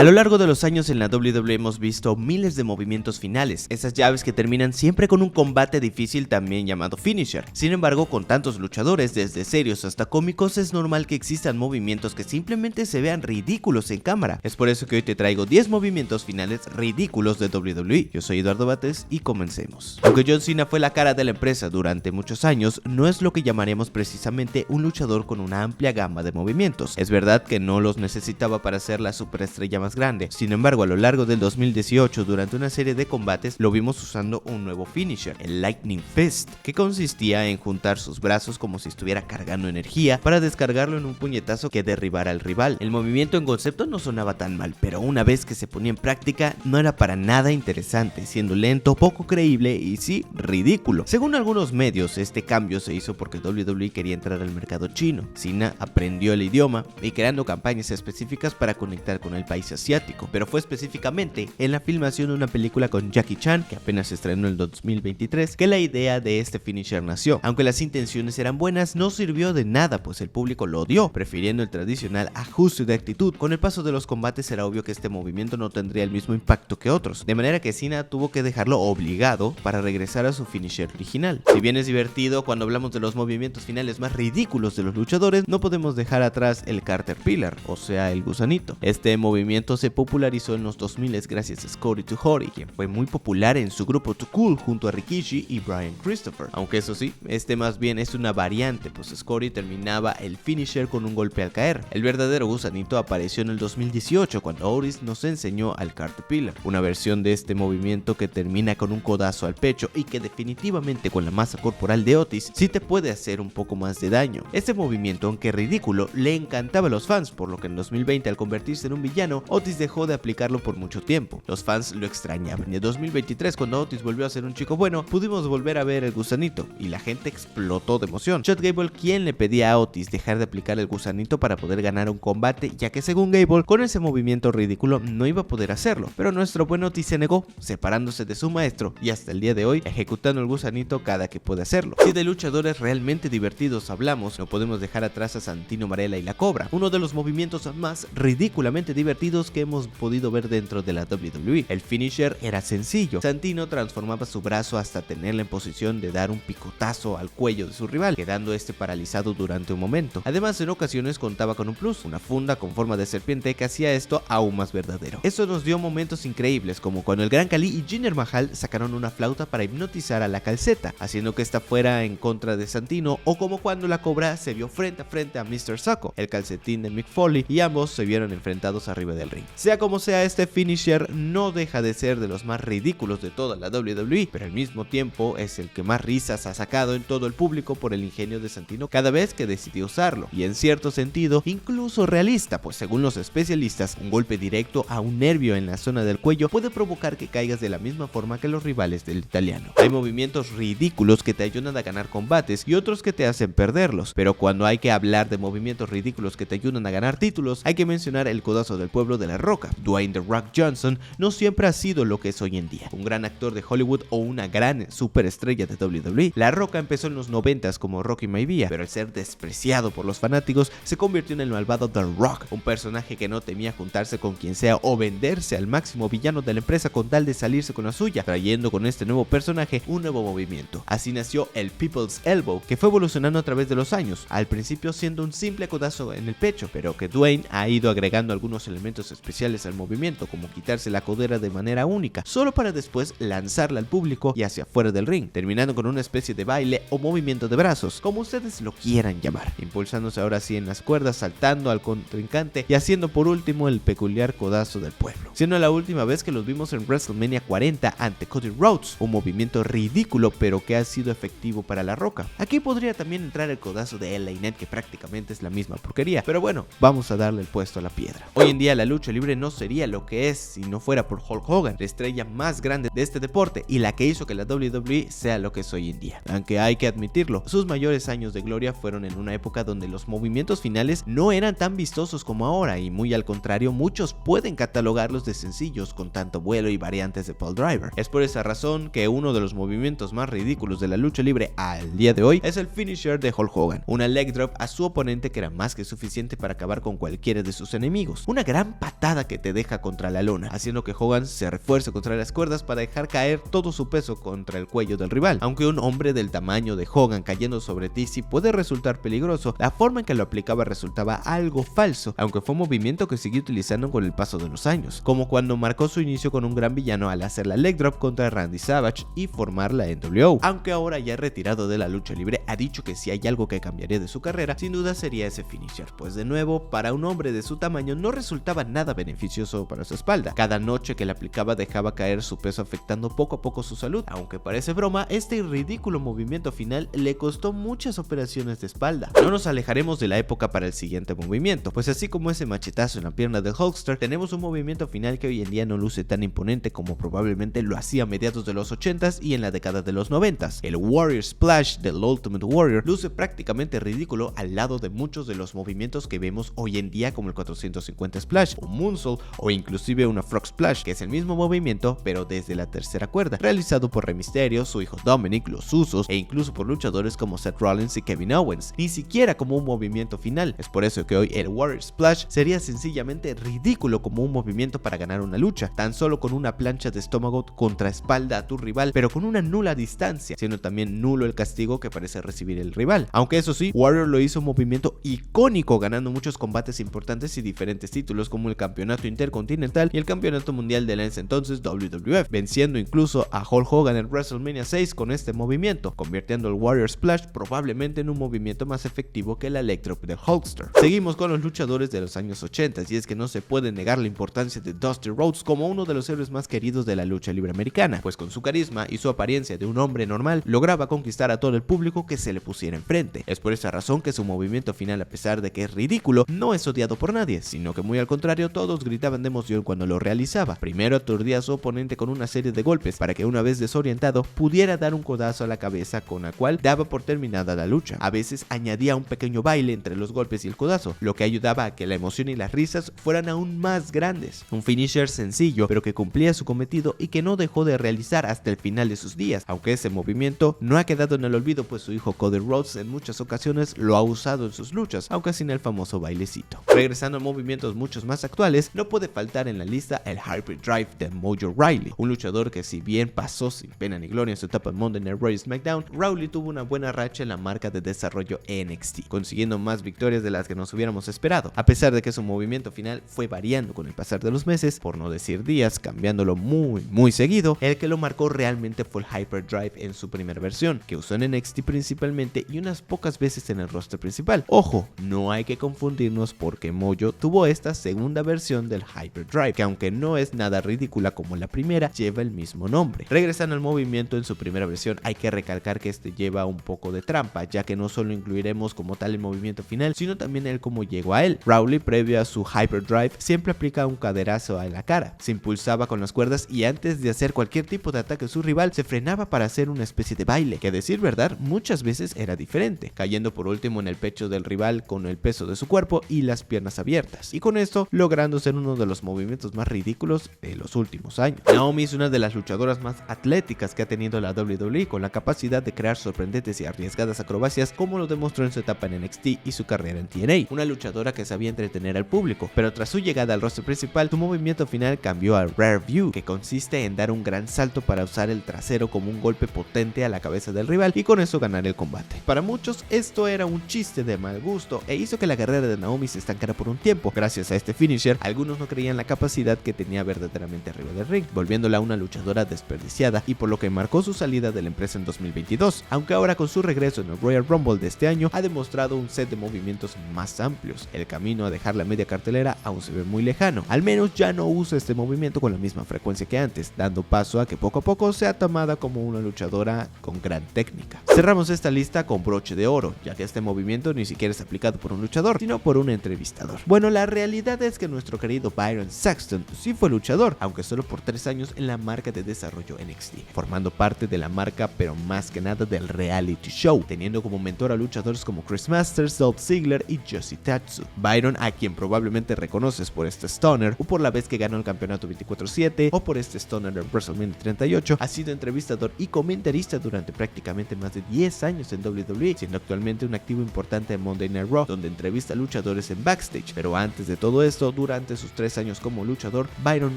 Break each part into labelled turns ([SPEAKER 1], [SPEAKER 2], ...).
[SPEAKER 1] A lo largo de los años en la WWE hemos visto miles de movimientos finales, esas llaves que terminan siempre con un combate difícil también llamado finisher. Sin embargo, con tantos luchadores, desde serios hasta cómicos, es normal que existan movimientos que simplemente se vean ridículos en cámara. Es por eso que hoy te traigo 10 movimientos finales ridículos de WWE. Yo soy Eduardo Bates y comencemos. Aunque John Cena fue la cara de la empresa durante muchos años, no es lo que llamaremos precisamente un luchador con una amplia gama de movimientos. Es verdad que no los necesitaba para ser la superestrella más grande. Sin embargo, a lo largo del 2018, durante una serie de combates, lo vimos usando un nuevo finisher, el Lightning Fist, que consistía en juntar sus brazos como si estuviera cargando energía para descargarlo en un puñetazo que derribara al rival. El movimiento en concepto no sonaba tan mal, pero una vez que se ponía en práctica no era para nada interesante, siendo lento, poco creíble y sí, ridículo. Según algunos medios, este cambio se hizo porque WWE quería entrar al mercado chino. Cena aprendió el idioma y creando campañas específicas para conectar con el país asiático, pero fue específicamente en la filmación de una película con Jackie Chan, que apenas se estrenó en el 2023, que la idea de este finisher nació. Aunque las intenciones eran buenas, no sirvió de nada, pues el público lo odió, prefiriendo el tradicional ajuste de actitud. Con el paso de los combates era obvio que este movimiento no tendría el mismo impacto que otros, de manera que Cena tuvo que dejarlo obligado para regresar a su finisher original. Si bien es divertido, cuando hablamos de los movimientos finales más ridículos de los luchadores, no podemos dejar atrás el Caterpillar, o sea, el gusanito. Este movimiento se popularizó en los 2000 gracias a Scotty 2 Hotty, quien fue muy popular en su grupo Too Cool junto a Rikishi y Brian Christopher. Aunque eso sí, este más bien es una variante, pues Scotty terminaba el finisher con un golpe al caer. El verdadero gusanito apareció en el 2018 cuando Otis nos enseñó al Caterpillar, una versión de este movimiento que termina con un codazo al pecho y que definitivamente con la masa corporal de Otis sí te puede hacer un poco más de daño. Este movimiento, aunque ridículo, le encantaba a los fans, por lo que en 2020 al convertirse en un villano, Otis dejó de aplicarlo por mucho tiempo. Los fans lo extrañaban y en 2023, cuando Otis volvió a ser un chico bueno, pudimos volver a ver el gusanito y la gente explotó de emoción. Chad Gable, quien le pedía a Otis dejar de aplicar el gusanito para poder ganar un combate, ya que según Gable, con ese movimiento ridículo no iba a poder hacerlo, pero nuestro buen Otis se negó, separándose de su maestro y hasta el día de hoy ejecutando el gusanito cada que puede hacerlo. Si de luchadores realmente divertidos hablamos, no podemos dejar atrás a Santino Marella y la Cobra, uno de los movimientos más ridículamente divertidos que hemos podido ver dentro de la WWE. El finisher era sencillo. Santino transformaba su brazo hasta tenerla en posición de dar un picotazo al cuello de su rival, quedando este paralizado durante un momento. Además, en ocasiones contaba con un plus, una funda con forma de serpiente que hacía esto aún más verdadero. Eso nos dio momentos increíbles, como cuando el Gran Khali y Jinder Mahal sacaron una flauta para hipnotizar a la calceta, haciendo que esta fuera en contra de Santino, o como cuando la Cobra se vio frente a frente a Mr. Socko, el calcetín de Mick Foley, y ambos se vieron enfrentados arriba del ring. Sea como sea, este finisher no deja de ser de los más ridículos de toda la WWE, pero al mismo tiempo es el que más risas ha sacado en todo el público por el ingenio de Santino cada vez que decidió usarlo, y en cierto sentido incluso realista, pues según los especialistas, un golpe directo a un nervio en la zona del cuello puede provocar que caigas de la misma forma que los rivales del italiano. Hay movimientos ridículos que te ayudan a ganar combates y otros que te hacen perderlos, pero cuando hay que hablar de movimientos ridículos que te ayudan a ganar títulos, hay que mencionar el codazo del pueblo de La Roca. Dwayne The Rock Johnson no siempre ha sido lo que es hoy en día, un gran actor de Hollywood o una gran superestrella de WWE. La Roca empezó en los 90s como Rocky Maivia, pero al ser despreciado por los fanáticos se convirtió en el malvado The Rock, un personaje que no temía juntarse con quien sea o venderse al máximo villano de la empresa con tal de salirse con la suya, trayendo con este nuevo personaje un nuevo movimiento. Así nació el People's Elbow, que fue evolucionando a través de los años, al principio siendo un simple codazo en el pecho, pero que Dwayne ha ido agregando algunos elementos especiales al movimiento, como quitarse la codera de manera única, solo para después lanzarla al público y hacia afuera del ring, terminando con una especie de baile o movimiento de brazos, como ustedes lo quieran llamar, impulsándose ahora sí en las cuerdas, saltando al contrincante y haciendo por último el peculiar codazo del pueblo, siendo la última vez que los vimos en WrestleMania 40 ante Cody Rhodes, un movimiento ridículo pero que ha sido efectivo para La Roca. Aquí podría también entrar el codazo de LA Knight, que prácticamente es la misma porquería, pero bueno, vamos a darle el puesto a la piedra. Hoy en día la lucha libre no sería lo que es si no fuera por Hulk Hogan, la estrella más grande de este deporte y la que hizo que la WWE sea lo que es hoy en día. Aunque hay que admitirlo, sus mayores años de gloria fueron en una época donde los movimientos finales no eran tan vistosos como ahora, y muy al contrario, muchos pueden catalogarlos de sencillos con tanto vuelo y variantes de pole driver. Es por esa razón que uno de los movimientos más ridículos de la lucha libre al día de hoy es el finisher de Hulk Hogan, una leg drop a su oponente que era más que suficiente para acabar con cualquiera de sus enemigos, una gran patada patada que te deja contra la lona, haciendo que Hogan se refuerce contra las cuerdas para dejar caer todo su peso contra el cuello del rival. Aunque un hombre del tamaño de Hogan cayendo sobre ti sí puede resultar peligroso, la forma en que lo aplicaba resultaba algo falso, aunque fue un movimiento que siguió utilizando con el paso de los años, como cuando marcó su inicio con un gran villano al hacer la leg drop contra Randy Savage y formar la NWO. Aunque ahora ya retirado de la lucha libre, ha dicho que si hay algo que cambiaría de su carrera, sin duda sería ese finisher, pues de nuevo, para un hombre de su tamaño no resultaba nada beneficioso para su espalda. Cada noche que la aplicaba dejaba caer su peso, afectando poco a poco su salud. Aunque parece broma, este ridículo movimiento final le costó muchas operaciones de espalda. No nos alejaremos de la época para el siguiente movimiento, pues así como ese machetazo en la pierna del Hulkster, tenemos un movimiento final que hoy en día no luce tan imponente como probablemente lo hacía a mediados de los 80s y en la década de los 90s. El Warrior Splash del Ultimate Warrior luce prácticamente ridículo al lado de muchos de los movimientos que vemos hoy en día, como el 450 Splash, un Moonsault o inclusive una Frog Splash, que es el mismo movimiento pero desde la tercera cuerda, realizado por Rey Mysterio, su hijo Dominic, los Usos e incluso por luchadores como Seth Rollins y Kevin Owens, ni siquiera como un movimiento final. Es por eso que hoy el Warrior Splash sería sencillamente ridículo como un movimiento para ganar una lucha, tan solo con una plancha de estómago contra espalda a tu rival, pero con una nula distancia, siendo también nulo el castigo que parece recibir el rival. Aunque eso sí, Warrior lo hizo un movimiento icónico, ganando muchos combates importantes y diferentes títulos como el campeonato intercontinental y el campeonato mundial de la entonces WWF, venciendo incluso a Hulk Hogan en WrestleMania 6 con este movimiento, convirtiendo el Warrior Splash probablemente en un movimiento más efectivo que la leg drop del Hulkster. Seguimos con los luchadores de los años 80 y es que no se puede negar la importancia de Dusty Rhodes como uno de los héroes más queridos de la lucha libre americana, pues con su carisma y su apariencia de un hombre normal lograba conquistar a todo el público que se le pusiera enfrente. Es por esa razón que su movimiento final, a pesar de que es ridículo, no es odiado por nadie, sino que muy al contrario, todos gritaban de emoción cuando lo realizaba. Primero aturdía a su oponente con una serie de golpes para que una vez desorientado pudiera dar un codazo a la cabeza, con la cual daba por terminada la lucha. A veces añadía un pequeño baile entre los golpes y el codazo, lo que ayudaba a que la emoción y las risas fueran aún más grandes. Un finisher sencillo pero que cumplía su cometido y que no dejó de realizar hasta el final de sus días, aunque ese movimiento no ha quedado en el olvido, pues su hijo Cody Rhodes en muchas ocasiones lo ha usado en sus luchas, aunque sin el famoso bailecito. Regresando a movimientos muchos más actuales, no puede faltar en la lista el Hybrid Drive de Mojo Rawley, un luchador que si bien pasó sin pena ni gloria en su etapa en Monday Night Raw y SmackDown, Rawley tuvo una buena racha en la marca de desarrollo NXT, consiguiendo más victorias de las que nos hubiéramos esperado, a pesar de que su movimiento final fue variando con el pasar de los meses, por no decir días, cambiándolo muy seguido. El que lo marcó realmente fue el Hyper Drive en su primera versión, que usó en NXT principalmente y unas pocas veces en el roster principal. Ojo, no hay que confundirnos porque Mojo tuvo esta segunda versión del Hyper Drive, que aunque no es nada ridícula como la primera, lleva el mismo nombre. Regresando al movimiento en su primera versión, hay que recalcar que este lleva un poco de trampa, ya que no solo incluiremos como tal el movimiento final, sino también el cómo llegó a él. Rawley, previo a su Hyper Drive, siempre aplica un caderazo a la cara, se impulsaba con las cuerdas y antes de hacer cualquier tipo de ataque a su rival, se frenaba para hacer una especie de baile, que a decir verdad muchas veces era diferente, cayendo por último en el pecho del rival con el peso de su cuerpo y las piernas abiertas, y con esto logrando ser uno de los movimientos más ridículos de los últimos años. Naomi es una de las luchadoras más atléticas que ha tenido la WWE, con la capacidad de crear sorprendentes y arriesgadas acrobacias como lo demostró en su etapa en NXT y su carrera en TNA, una luchadora que sabía entretener al público, pero tras su llegada al roster principal, su movimiento final cambió a Rare View, que consiste en dar un gran salto para usar el trasero como un golpe potente a la cabeza del rival y con eso ganar el combate. Para muchos esto era un chiste de mal gusto e hizo que la carrera de Naomi se estancara por un tiempo. Gracias a este finisher, algunos no creían la capacidad que tenía verdaderamente arriba del ring, volviéndola una luchadora desperdiciada, y por lo que marcó su salida de la empresa en 2022, aunque ahora con su regreso en el Royal Rumble de este año ha demostrado un set de movimientos más amplios. El camino a dejar la media cartelera aún se ve muy lejano, al menos ya no usa este movimiento con la misma frecuencia que antes, dando paso a que poco a poco sea tomada como una luchadora con gran técnica. Cerramos esta lista con broche de oro, ya que este movimiento ni siquiera es aplicado por un luchador, sino por un entrevistador. Bueno, la realidad es que nuestro querido Byron Saxton sí fue luchador, aunque solo por 3 años en la marca de desarrollo NXT, formando parte de la marca pero más que nada del reality show, teniendo como mentor a luchadores como Chris Masters, Dolph Ziggler y Josie Tatsu. Byron, a quien probablemente reconoces por este Stunner, o por la vez que ganó el campeonato 24/7, o por este Stunner en WrestleMania 38, ha sido entrevistador y comentarista durante prácticamente más de 10 años en WWE, siendo actualmente un activo importante en Monday Night Raw, donde entrevista a luchadores en backstage. Pero antes de todo esto, durante sus 3 años como luchador, Byron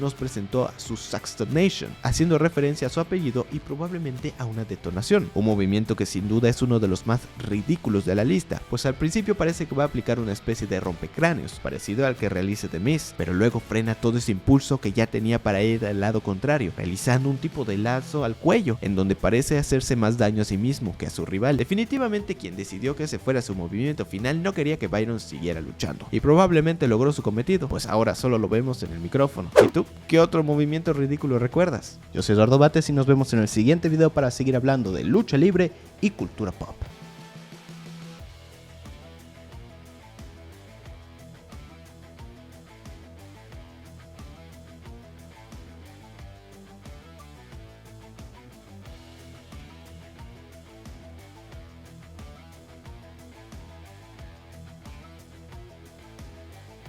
[SPEAKER 1] nos presentó a su Saxton Nation, haciendo referencia a su apellido y probablemente a una detonación, un movimiento que sin duda es uno de los más ridículos de la lista, pues al principio parece que va a aplicar una especie de rompecráneos, parecido al que realiza The Miz, pero luego frena todo ese impulso que ya tenía para ir al lado contrario, realizando un tipo de lazo al cuello, en donde parece hacerse más daño a sí mismo que a su rival. Definitivamente quien decidió que ese fuera su movimiento final no quería que Byron siguiera luchando, y probablemente logró su cometido, pues ahora solo lo vemos en el micrófono. ¿Y tú? ¿Qué otro movimiento ridículo recuerdas? Yo soy Eduardo Bates y nos vemos en el siguiente video para seguir hablando de lucha libre y cultura pop.